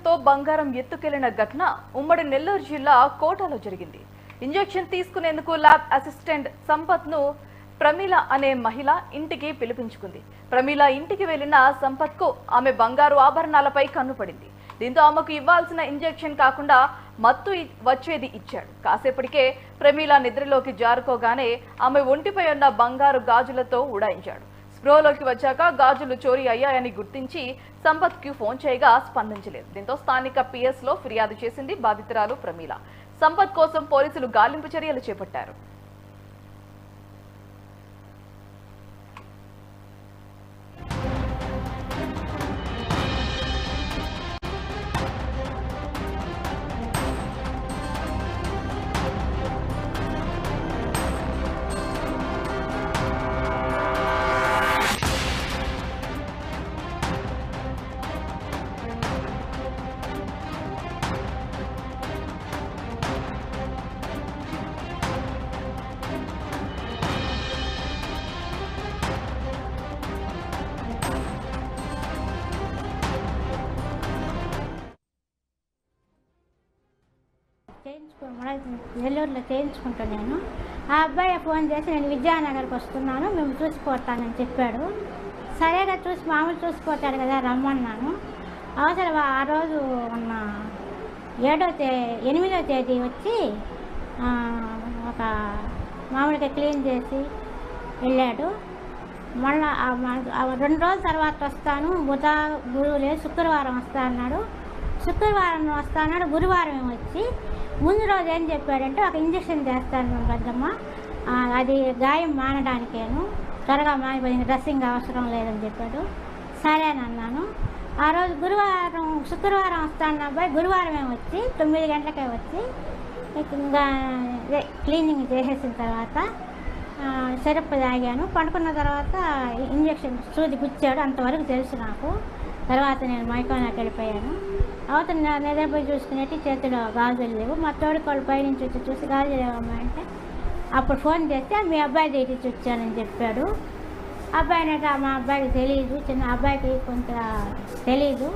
ఇంజెక్షన్తో బంగారం ఎత్తుకెళ్లిన ఘటన ఉమ్మడి నెల్లూరు జిల్లా కోటలో జరిగింది. ఇంజెక్షన్ తీసుకునేందుకు ల్యాబ్ అసిస్టెంట్ సంపత్ను ప్రమీల అనే మహిళ ఇంటికి పిలిపించుకుంది. ప్రమీల ఇంటికి వెళ్లిన సంపత్కు ఆమె బంగారు ఆభరణాలపై కన్నుపడింది. దీంతో ఆమెకు ఇవ్వాల్సిన ఇంజెక్షన్ కాకుండా మత్తు వచ్చేది ఇచ్చాడు. కాసేపటికే ప్రమీల నిద్రలోకి జారుకోగానే ఆమె ఒంటిపై ఉన్న బంగారు గాజులతో ఉడాయించాడు. స్ప్రోలోకి వచ్చాక గాజులు చోరీ అయ్యాయని గుర్తించి సంపత్కి ఫోన్ చేయగా స్పందించలేదు. దీంతో స్థానిక పిఎస్లో ఫిర్యాదు చేసింది బాధితురాలు ప్రమీల. సంపత్ కోసం పోలీసులు గాలింపు చర్యలు చేపట్టారు. నెల్లూరులో చేయించుకుంటాను నేను. ఆ అబ్బాయి ఫోన్ చేసి నేను విద్యానగర్కి వస్తున్నాను, మేము చూసిపోతానని చెప్పాడు. సరేగా మామూలు చూసిపోతాడు కదా రమ్మన్నాను. అవసరం ఆ రోజు ఉన్న 8వ తేదీ వచ్చి ఒక మామూలుగా క్లీన్ చేసి వెళ్ళాడు. మళ్ళా 2 రోజుల తర్వాత వస్తాను, గురువు శుక్రవారం వస్తా అన్నాడు. శుక్రవారం వస్తా అన్నాడు. గురువారం వచ్చి ముందు రోజు ఏం చెప్పాడంటే ఒక ఇంజక్షన్ చేస్తాను పెద్దమ్మ, అది గాయం మానడానికేను, త్వరగా మానిపోయింది, డ్రెస్సింగ్ అవసరం లేదని చెప్పాడు. సరేనన్నాను. ఆ రోజు శుక్రవారం వస్తాను అబ్బాయి గురువారమే వచ్చి 9 గంటలకే వచ్చి ఇంకా క్లీనింగ్ చేసేసిన తర్వాత సిరప్ తాగాను. పడుకున్న తర్వాత ఇంజక్షన్ సూది గుచ్చాడు. అంతవరకు తెలుసు నాకు. తర్వాత నేను మైకోనాకి వెళ్ళిపోయాను. అవతల నిద్రపోయి చూసుకునేటి చేతిలో గాజులు లేవు. మా తోడుకోళ్ళు పైనుంచి వచ్చి చూసి గాజులు లేవమ్మా అంటే అప్పుడు ఫోన్ చేస్తే మీ అబ్బాయి తీసి వచ్చానని చెప్పాడు. అబ్బాయి అంటే మా అబ్బాయికి తెలియదు, చిన్న అబ్బాయికి కొంత తెలీదు.